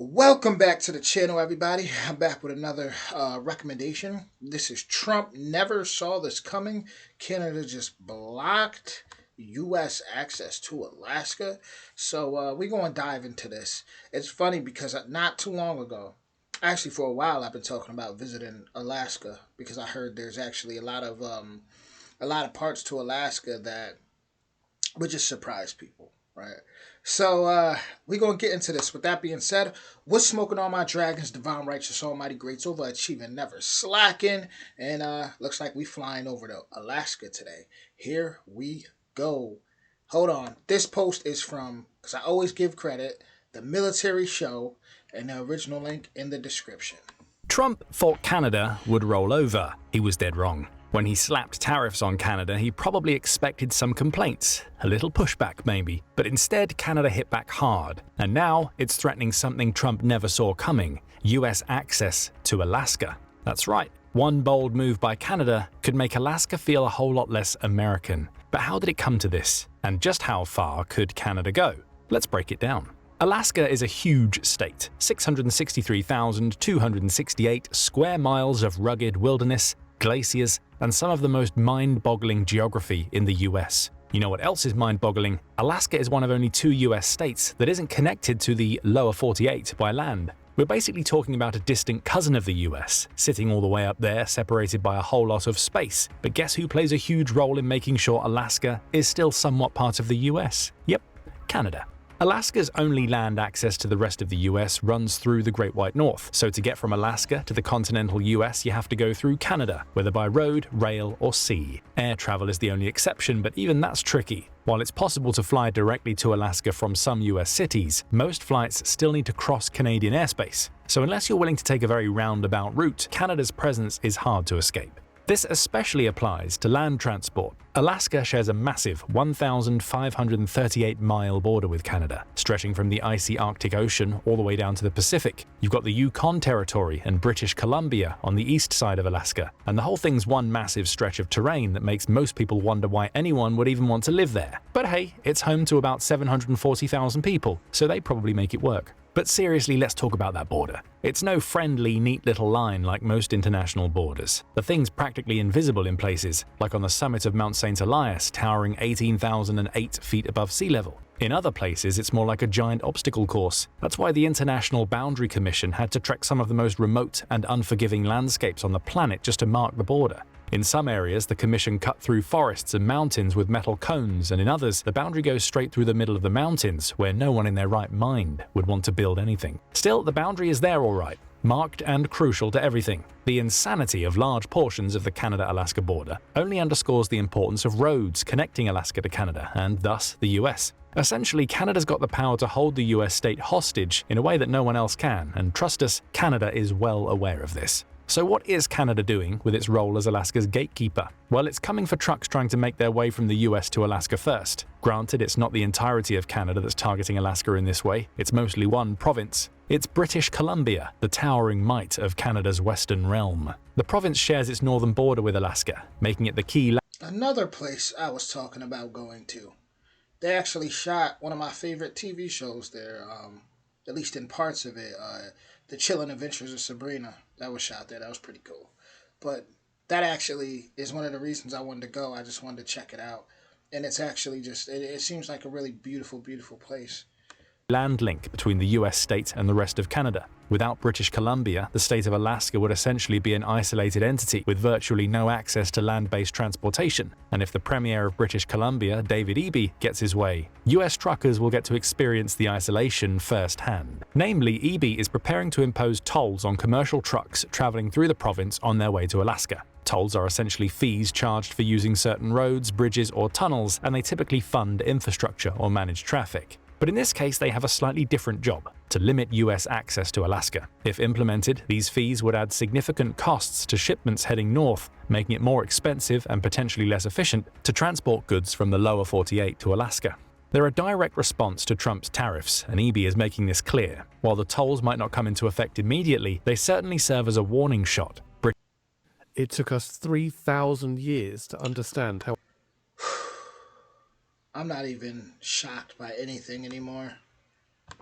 Welcome back to the channel, everybody. I'm back with another recommendation. This is Trump never saw this coming. Canada just blocked U.S. access to Alaska. So we're going to dive into this. It's funny because not too long ago, actually for a while, I've been talking about visiting Alaska because I heard there's actually a lot of parts to Alaska that would just surprise people, right? So we're gonna get into this. With that being said, what's smoking on my dragons, divine righteous almighty greats overachieving, never slacking, and looks like we flying over to Alaska today. Here we go. Hold on. This post is from, because I always give credit, the military show, and the original link in the description. Trump thought Canada would roll over. He was dead wrong. When he slapped tariffs on Canada, he probably expected some complaints, a little pushback maybe. But instead, Canada hit back hard. And now it's threatening something Trump never saw coming: US access to Alaska. That's right. One bold move by Canada could make Alaska feel a whole lot less American. But how did it come to this? And just how far could Canada go? Let's break it down. Alaska is a huge state, 663,268 square miles of rugged wilderness, glaciers, and some of the most mind-boggling geography in the US. You know what else is mind-boggling? Alaska is one of only two US states that isn't connected to the lower 48 by land. We're basically talking about a distant cousin of the US, sitting all the way up there, separated by a whole lot of space. But guess who plays a huge role in making sure Alaska is still somewhat part of the US? Yep, Canada. Alaska's only land access to the rest of the US runs through the Great White North, so to get from Alaska to the continental US you have to go through Canada, whether by road, rail, or sea. Air travel is the only exception, but even that's tricky. While it's possible to fly directly to Alaska from some US cities, most flights still need to cross Canadian airspace. So unless you're willing to take a very roundabout route, Canada's presence is hard to escape. This especially applies to land transport. Alaska shares a massive 1,538-mile border with Canada, stretching from the icy Arctic Ocean all the way down to the Pacific. You've got the Yukon Territory and British Columbia on the east side of Alaska, and the whole thing's one massive stretch of terrain that makes most people wonder why anyone would even want to live there. But hey, it's home to about 740,000 people, so they probably make it work. But seriously, let's talk about that border. It's no friendly, neat little line like most international borders. The thing's practically invisible in places, like on the summit of Mount St. Elias, towering 18,008 feet above sea level. In other places, it's more like a giant obstacle course. That's why the International Boundary Commission had to trek some of the most remote and unforgiving landscapes on the planet just to mark the border. In some areas, the commission cut through forests and mountains with metal cones, and in others, the boundary goes straight through the middle of the mountains, where no one in their right mind would want to build anything. Still, the boundary is there all right, marked and crucial to everything. The insanity of large portions of the Canada-Alaska border only underscores the importance of roads connecting Alaska to Canada, and thus the US. Essentially, Canada's got the power to hold the US state hostage in a way that no one else can, and trust us, Canada is well aware of this. So what is Canada doing with its role as Alaska's gatekeeper? Well, it's coming for trucks trying to make their way from the US to Alaska first. Granted, it's not the entirety of Canada that's targeting Alaska in this way, it's mostly one province. It's British Columbia, the towering might of Canada's western realm. The province shares its northern border with Alaska, making it the key Another place I was talking about going to. They actually shot one of my favorite TV shows there, at least in parts of it. The Chilling Adventures of Sabrina. That was shot there. That was pretty cool. But that actually is one of the reasons I wanted to go. I just wanted to check it out. And it's actually just, it seems like a really beautiful, beautiful place. land link between the US state and the rest of Canada. Without British Columbia, the state of Alaska would essentially be an isolated entity with virtually no access to land-based transportation. And if the Premier of British Columbia, David Eby, gets his way, US truckers will get to experience the isolation firsthand. Namely, Eby is preparing to impose tolls on commercial trucks traveling through the province on their way to Alaska. Tolls are essentially fees charged for using certain roads, bridges, or tunnels, and they typically fund infrastructure or manage traffic. But in this case, they have a slightly different job: to limit US access to Alaska. If implemented, these fees would add significant costs to shipments heading north, making it more expensive and potentially less efficient to transport goods from the lower 48 to Alaska. They're a direct response to Trump's tariffs, and Eby is making this clear. While the tolls might not come into effect immediately, they certainly serve as a warning shot. It took us 3,000 years to understand how... I'm not even shocked by anything anymore.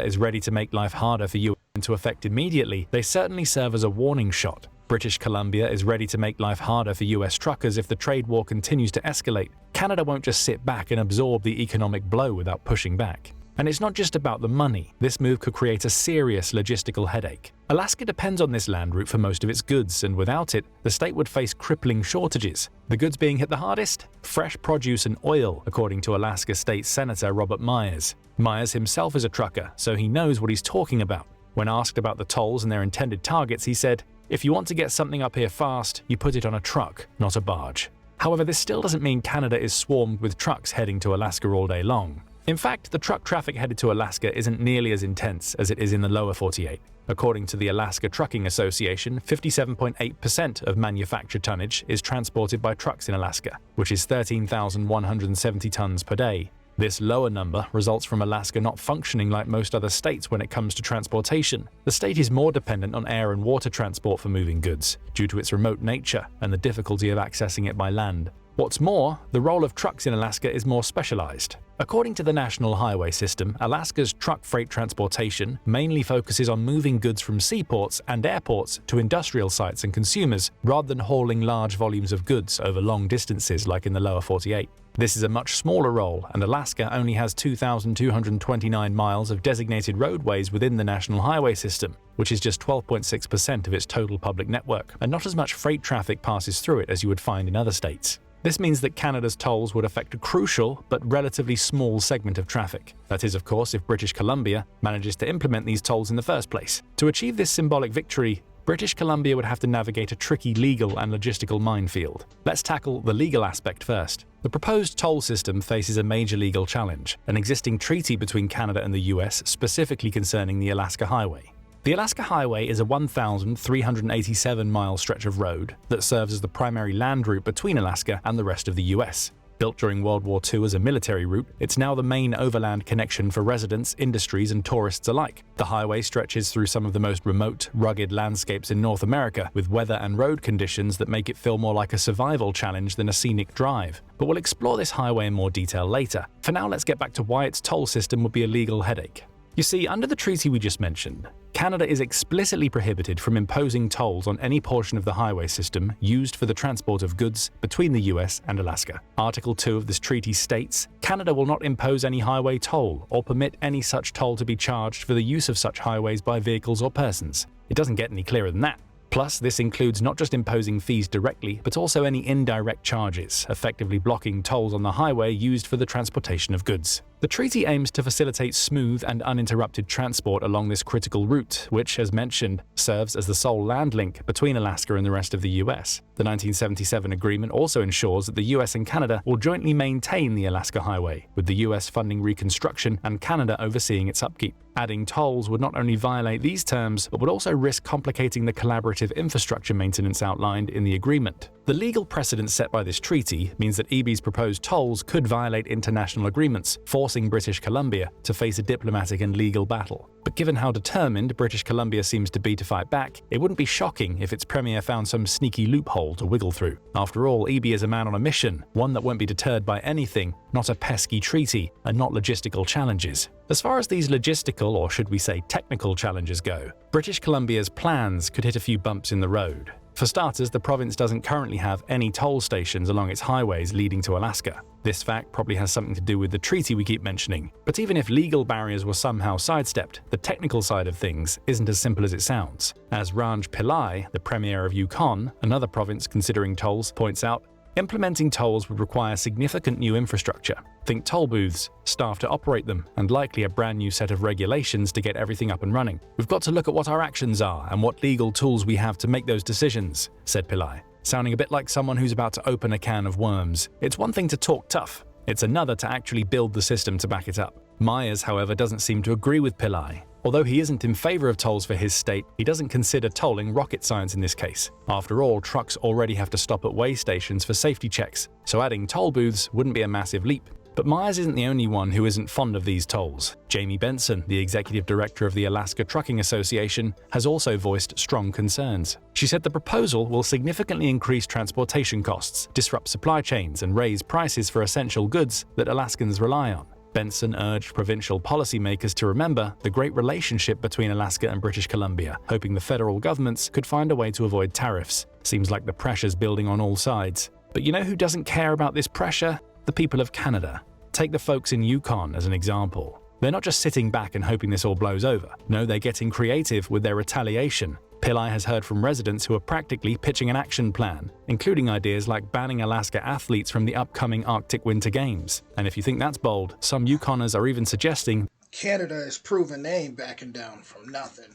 Is ready to make life harder for into effect immediately, they certainly serve as a warning shot. British Columbia is ready to make life harder for US truckers if the trade war continues to escalate. Canada won't just sit back and absorb the economic blow without pushing back. And it's not just about the money. This move could create a serious logistical headache. Alaska depends on this land route for most of its goods, and without it, the state would face crippling shortages. The goods being hit the hardest? Fresh produce and oil, according to Alaska State Senator Robert Myers. Myers himself is a trucker, so he knows what he's talking about. When asked about the tolls and their intended targets, he said, "If you want to get something up here fast, you put it on a truck, not a barge." However, this still doesn't mean Canada is swarmed with trucks heading to Alaska all day long. In fact, the truck traffic headed to Alaska isn't nearly as intense as it is in the lower 48. According to the Alaska Trucking Association, 57.8% of manufactured tonnage is transported by trucks in Alaska, which is 13,170 tons per day. This lower number results from Alaska not functioning like most other states when it comes to transportation. The state is more dependent on air and water transport for moving goods, due to its remote nature and the difficulty of accessing it by land. What's more, the role of trucks in Alaska is more specialized. According to the National Highway System, Alaska's truck freight transportation mainly focuses on moving goods from seaports and airports to industrial sites and consumers, rather than hauling large volumes of goods over long distances like in the lower 48. This is a much smaller role, and Alaska only has 2,229 miles of designated roadways within the National Highway System, which is just 12.6% of its total public network, and not as much freight traffic passes through it as you would find in other states. This means that Canada's tolls would affect a crucial but relatively small segment of traffic. That is, of course, if British Columbia manages to implement these tolls in the first place. To achieve this symbolic victory, British Columbia would have to navigate a tricky legal and logistical minefield. Let's tackle the legal aspect first. The proposed toll system faces a major legal challenge, an existing treaty between Canada and the US specifically concerning the Alaska Highway. The Alaska Highway is a 1,387-mile stretch of road that serves as the primary land route between Alaska and the rest of the US. Built during World War II as a military route, it's now the main overland connection for residents, industries, and tourists alike. The highway stretches through some of the most remote, rugged landscapes in North America, with weather and road conditions that make it feel more like a survival challenge than a scenic drive. But we'll explore this highway in more detail later. For now, let's get back to why its toll system would be a legal headache. You see, under the treaty we just mentioned, Canada is explicitly prohibited from imposing tolls on any portion of the highway system used for the transport of goods between the US and Alaska. Article 2 of this treaty states, Canada will not impose any highway toll or permit any such toll to be charged for the use of such highways by vehicles or persons. It doesn't get any clearer than that. Plus, this includes not just imposing fees directly, but also any indirect charges, effectively blocking tolls on the highway used for the transportation of goods. The treaty aims to facilitate smooth and uninterrupted transport along this critical route, which, as mentioned, serves as the sole land link between Alaska and the rest of the US. The 1977 agreement also ensures that the US and Canada will jointly maintain the Alaska Highway, with the US funding reconstruction and Canada overseeing its upkeep. Adding tolls would not only violate these terms, but would also risk complicating the collaborative infrastructure maintenance outlined in the agreement. The legal precedent set by this treaty means that EB's proposed tolls could violate international agreements, forcing British Columbia to face a diplomatic and legal battle. But given how determined British Columbia seems to be to fight back, it wouldn't be shocking if its premier found some sneaky loophole to wiggle through. After all, EB is a man on a mission, one that won't be deterred by anything, not a pesky treaty, and not logistical challenges. As far as these logistical, or should we say technical challenges go, British Columbia's plans could hit a few bumps in the road. For starters, the province doesn't currently have any toll stations along its highways leading to Alaska. This fact probably has something to do with the treaty we keep mentioning. But even if legal barriers were somehow sidestepped, the technical side of things isn't as simple as it sounds. As Ranj Pillai, the premier of Yukon, another province considering tolls, points out, implementing tolls would require significant new infrastructure. Think toll booths, staff to operate them, and likely a brand new set of regulations to get everything up and running. We've got to look at what our actions are and what legal tools we have to make those decisions, said Pillai, sounding a bit like someone who's about to open a can of worms. It's one thing to talk tough, it's another to actually build the system to back it up. Myers, however, doesn't seem to agree with Pillai. Although he isn't in favor of tolls for his state, he doesn't consider tolling rocket science in this case. After all, trucks already have to stop at way stations for safety checks, so adding toll booths wouldn't be a massive leap. But Myers isn't the only one who isn't fond of these tolls. Jamie Benson, the executive director of the Alaska Trucking Association, has also voiced strong concerns. She said the proposal will significantly increase transportation costs, disrupt supply chains, and raise prices for essential goods that Alaskans rely on. Benson urged provincial policymakers to remember the great relationship between Alaska and British Columbia, hoping the federal governments could find a way to avoid tariffs. Seems like the pressure's building on all sides. But you know who doesn't care about this pressure? The people of Canada. Take the folks in Yukon as an example. They're not just sitting back and hoping this all blows over. No, they're getting creative with their retaliation. Pillai has heard from residents who are practically pitching an action plan, including ideas like banning Alaska athletes from the upcoming Arctic Winter Games. And if you think that's bold, some Yukoners are even suggesting Canada has proven they ain't backing down from nothing.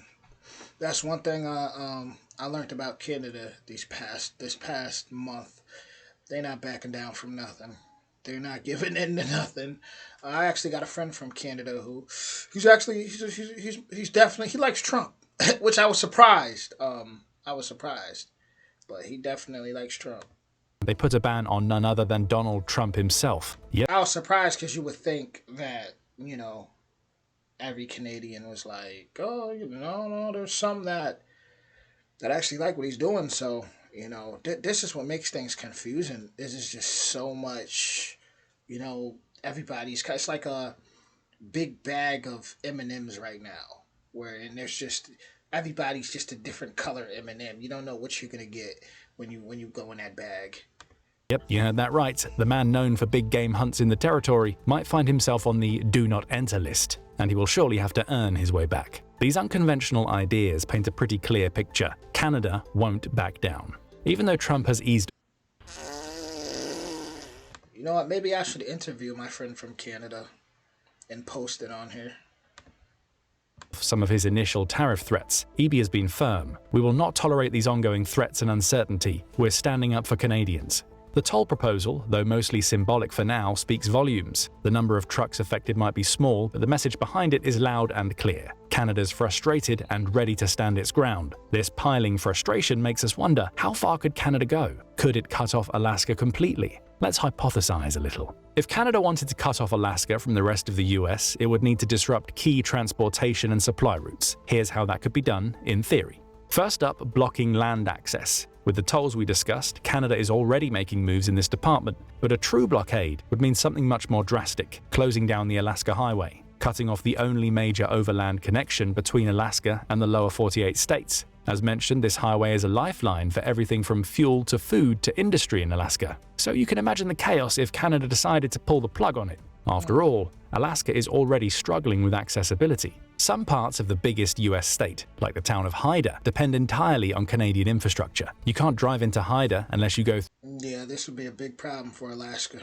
That's one thing I learned about Canada this past month. They're not backing down from nothing. They're not giving in to nothing. I actually got a friend from Canada who he's definitely he likes Trump, which I was surprised. But he definitely likes Trump. they put a ban on none other than Donald Trump himself. Yet I was surprised because you would think that every Canadian was like, oh, no, there's some that actually like what he's doing. So this is what makes things confusing. This is just so much, it's like a big bag of M&Ms right now, and there's just everybody's just a different color M&M. You don't know what you're gonna get when you go in that bag. Yep, you heard that right. The man known for big game hunts in the territory might find himself on the do not enter list, and he will surely have to earn his way back. These unconventional ideas paint a pretty clear picture. Canada won't back down. Even though Trump has eased You know what? Maybe I should interview my friend from Canada and post it on here. some of his initial tariff threats, Eby has been firm. We will not tolerate these ongoing threats and uncertainty. We're standing up for Canadians. The toll proposal, though mostly symbolic for now, speaks volumes. The number of trucks affected might be small, but the message behind it is loud and clear. Canada's frustrated and ready to stand its ground. This piling frustration makes us wonder, how far could Canada go? Could it cut off Alaska completely? Let's hypothesize a little. If Canada wanted to cut off Alaska from the rest of the US, it would need to disrupt key transportation and supply routes. Here's how that could be done in theory. First up, blocking land access. With the tolls we discussed, Canada is already making moves in this department, but a true blockade would mean something much more drastic, closing down the Alaska Highway, cutting off the only major overland connection between Alaska and the lower 48 states. As mentioned, this highway is a lifeline for everything from fuel to food to industry in Alaska. So you can imagine the chaos if Canada decided to pull the plug on it. After all, Alaska is already struggling with accessibility. Some parts of the biggest US state, like the town of Hyder, depend entirely on Canadian infrastructure. You can't drive into Hyder unless you go Yeah, this would be a big problem for Alaska.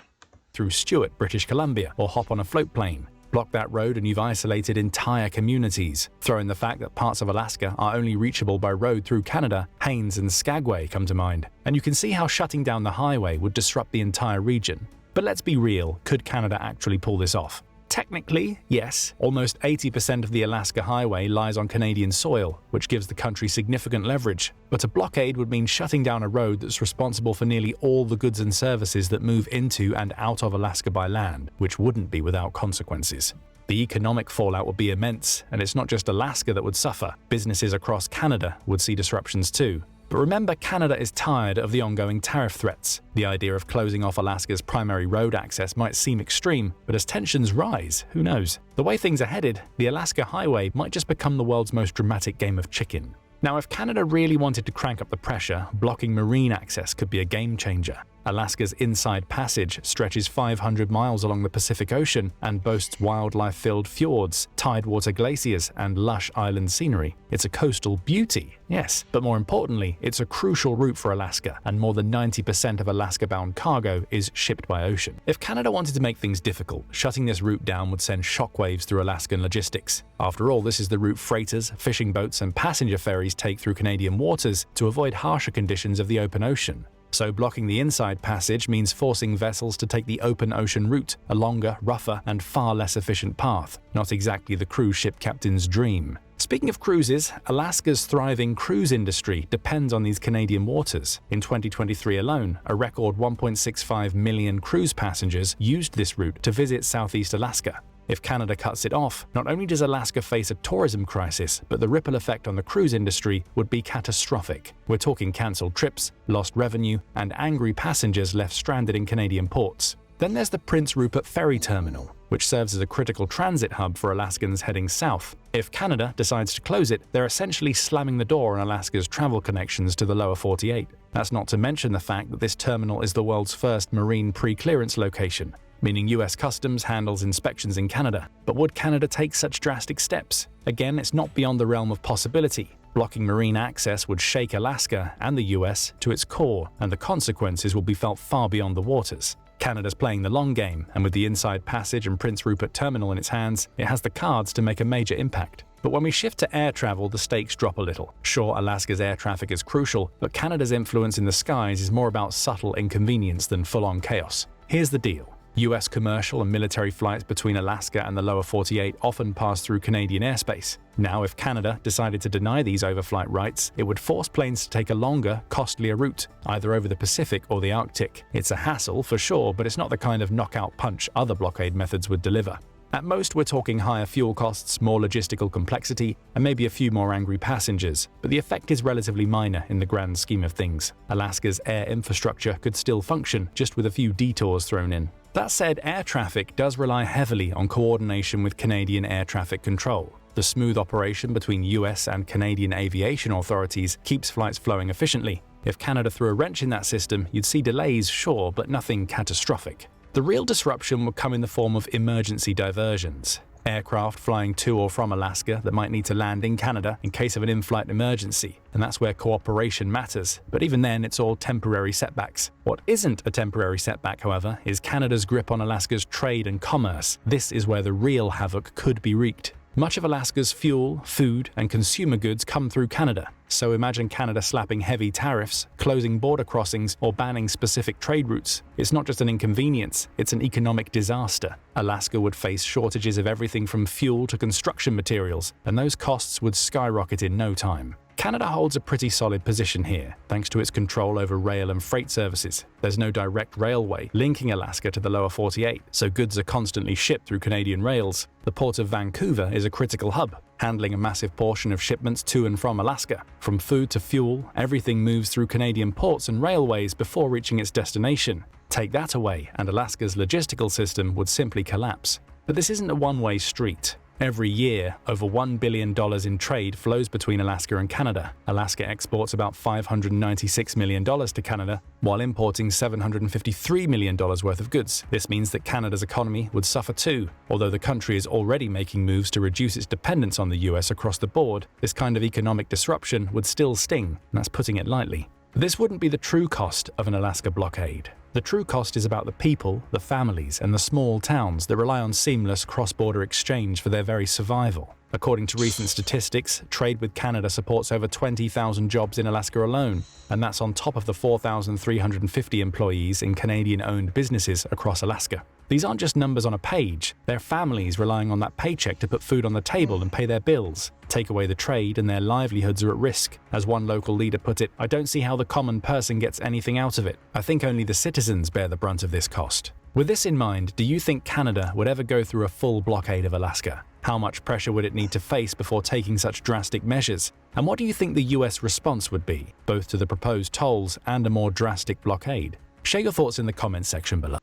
through Stewart, British Columbia, or hop on a float plane. Block that road and you've isolated entire communities. Throw in the fact that parts of Alaska are only reachable by road through Canada, Haines and Skagway come to mind. And you can see how shutting down the highway would disrupt the entire region. But let's be real, could Canada actually pull this off? Technically, yes. Almost 80% of the Alaska Highway lies on Canadian soil, which gives the country significant leverage. But a blockade would mean shutting down a road that's responsible for nearly all the goods and services that move into and out of Alaska by land, which wouldn't be without consequences. The economic fallout would be immense, and it's not just Alaska that would suffer. Businesses across Canada would see disruptions too. But remember, Canada is tired of the ongoing tariff threats. The idea of closing off Alaska's primary road access might seem extreme, but as tensions rise, who knows? The way things are headed, the Alaska Highway might just become the world's most dramatic game of chicken. Now, if Canada really wanted to crank up the pressure, blocking marine access could be a game changer. Alaska's Inside Passage stretches 500 miles along the Pacific Ocean and boasts wildlife-filled fjords, tidewater glaciers, and lush island scenery. It's a coastal beauty, yes, but more importantly, it's a crucial route for Alaska, and more than 90% of Alaska-bound cargo is shipped by ocean. If Canada wanted to make things difficult, shutting this route down would send shockwaves through Alaskan logistics. After all, this is the route freighters, fishing boats, and passenger ferries take through Canadian waters to avoid harsher conditions of the open ocean. So blocking the Inside Passage means forcing vessels to take the open ocean route, a longer, rougher, and far less efficient path. Not exactly the cruise ship captain's dream. Speaking of cruises, Alaska's thriving cruise industry depends on these Canadian waters. In 2023 alone, a record 1.65 million cruise passengers used this route to visit Southeast Alaska. If Canada cuts it off, not only does Alaska face a tourism crisis, but the ripple effect on the cruise industry would be catastrophic. We're talking cancelled trips, lost revenue, and angry passengers left stranded in Canadian ports. Then there's the Prince Rupert Ferry Terminal. which serves as a critical transit hub for Alaskans heading south. If Canada decides to close it, they're essentially slamming the door on Alaska's travel connections to the lower 48. That's not to mention the fact that this terminal is the world's first marine pre-clearance location, meaning US Customs handles inspections in Canada. But would Canada take such drastic steps? Again, it's not beyond the realm of possibility. Blocking marine access would shake Alaska and the US to its core, and the consequences will be felt far beyond the waters. Canada's playing the long game, and with the Inside Passage and Prince Rupert Terminal in its hands, it has the cards to make a major impact. But when we shift to air travel, the stakes drop a little. Sure, Alaska's air traffic is crucial, but Canada's influence in the skies is more about subtle inconvenience than full-on chaos. Here's the deal. US commercial and military flights between Alaska and the lower 48 often pass through Canadian airspace. Now, if Canada decided to deny these overflight rights, it would force planes to take a longer, costlier route, either over the Pacific or the Arctic. It's a hassle, for sure, but it's not the kind of knockout punch other blockade methods would deliver. At most, we're talking higher fuel costs, more logistical complexity, and maybe a few more angry passengers, but the effect is relatively minor in the grand scheme of things. Alaska's air infrastructure could still function, just with a few detours thrown in. That said, air traffic does rely heavily on coordination with Canadian air traffic control. The smooth operation between US and Canadian aviation authorities keeps flights flowing efficiently. If Canada threw a wrench in that system, you'd see delays, sure, but nothing catastrophic. The real disruption would come in the form of emergency diversions. Aircraft flying to or from Alaska that might need to land in Canada in case of an in-flight emergency, and that's where cooperation matters. But even then, it's all temporary setbacks. What isn't a temporary setback, however, is Canada's grip on Alaska's trade and commerce. This is where the real havoc could be wreaked. Much of Alaska's fuel, food, and consumer goods come through Canada. So imagine Canada slapping heavy tariffs, closing border crossings, or banning specific trade routes. It's not just an inconvenience, it's an economic disaster. Alaska would face shortages of everything from fuel to construction materials, and those costs would skyrocket in no time. Canada holds a pretty solid position here, thanks to its control over rail and freight services. There's no direct railway linking Alaska to the lower 48, so goods are constantly shipped through Canadian rails. The port of Vancouver is a critical hub, handling a massive portion of shipments to and from Alaska. From food to fuel, everything moves through Canadian ports and railways before reaching its destination. Take that away, and Alaska's logistical system would simply collapse. But this isn't a one-way street. Every year, over $1 billion in trade flows between Alaska and Canada. Alaska exports about $596 million to Canada, while importing $753 million worth of goods. This means that Canada's economy would suffer too. Although the country is already making moves to reduce its dependence on the US across the board, this kind of economic disruption would still sting, and that's putting it lightly. This wouldn't be the true cost of an Alaska blockade. The true cost is about the people, the families, and the small towns that rely on seamless cross-border exchange for their very survival. According to recent statistics, trade with Canada supports over 20,000 jobs in Alaska alone, and that's on top of the 4,350 employees in Canadian-owned businesses across Alaska. These aren't just numbers on a page, they're families relying on that paycheck to put food on the table and pay their bills. Take away the trade and their livelihoods are at risk. As one local leader put it, "I don't see how the common person gets anything out of it. I think only the citizens bear the brunt of this cost." With this in mind, do you think Canada would ever go through a full blockade of Alaska? How much pressure would it need to face before taking such drastic measures? And what do you think the US response would be, both to the proposed tolls and a more drastic blockade? Share your thoughts in the comments section below.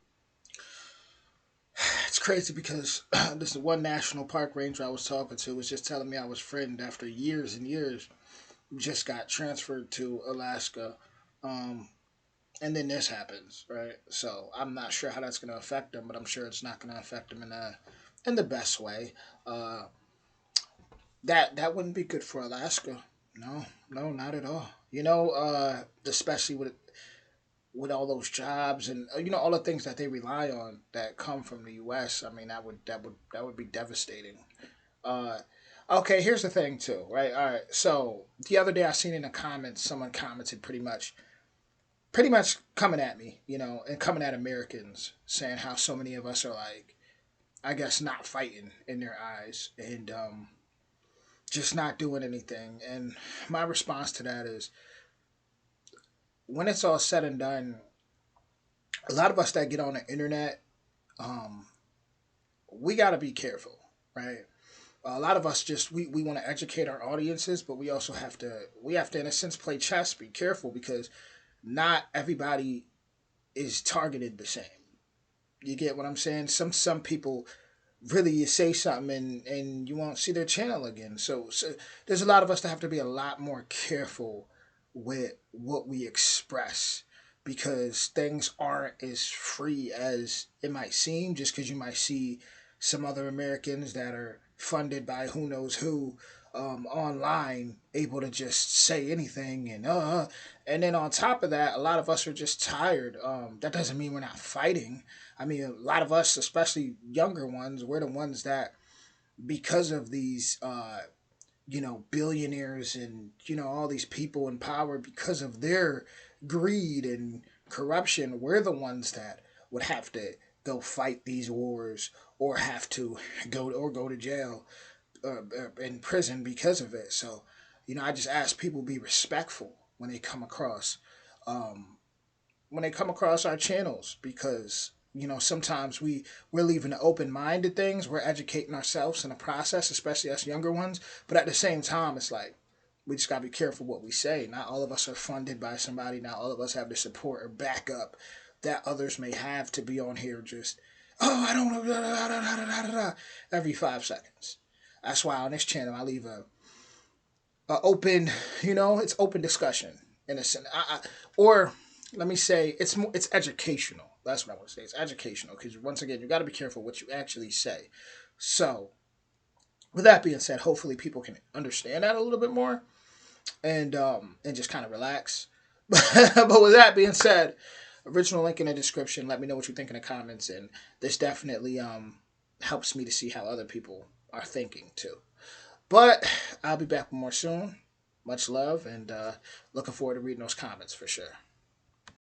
It's crazy because this one national park ranger I was talking to was just telling me I was friend after years and years just got transferred to Alaska. And then this happens, right? So I'm not sure how that's going to affect them, but I'm sure it's not going to affect them in the best way. That wouldn't be good for Alaska. No, no, not at all. Especially with all those jobs and all the things that they rely on that come from the U.S. I mean, that would be devastating. Okay, here's the thing too, right? All right, so the other day I seen in the comments someone commented pretty much coming at me, and coming at Americans, saying how so many of us are like, I guess, not fighting in their eyes and just not doing anything. And my response to that is, when it's all said and done, a lot of us that get on the internet, we got to be careful, right? A lot of us just we want to educate our audiences, but we also have to in a sense play chess, be careful, because not everybody is targeted the same. You get what I'm saying? Some people really you say something and you won't see their channel again. So there's a lot of us that have to be a lot more careful with what we express, because things aren't as free as it might seem, just because you might see some other Americans that are funded by who knows who, online, able to just say anything, and then on top of that, a lot of us are just tired. That doesn't mean we're not fighting. I mean, a lot of us, especially younger ones, we're the ones that, because of these, billionaires and, all these people in power, because of their greed and corruption, we're the ones that would have to go fight these wars, or have to go to jail, in prison because of it. So, I just ask people be respectful when they come across, um, our channels, because sometimes we're leaving an open mind to things. We're educating ourselves in the process, especially us younger ones. But at the same time, it's like we just gotta be careful what we say. Not all of us are funded by somebody. Not all of us have the support or backup that others may have to be on here just, I don't know, every 5 seconds. That's why on this channel I leave a open, it's open discussion in a sense. Or let me say, it's educational. That's what I want to say. It's educational, because once again, you got to be careful what you actually say. So, with that being said, hopefully people can understand that a little bit more, and just kind of relax. But with that being said, original link in the description. Let me know what you think in the comments, and this definitely helps me to see how other people are thinking too. But I'll be back more soon. Much love, and looking forward to reading those comments for sure.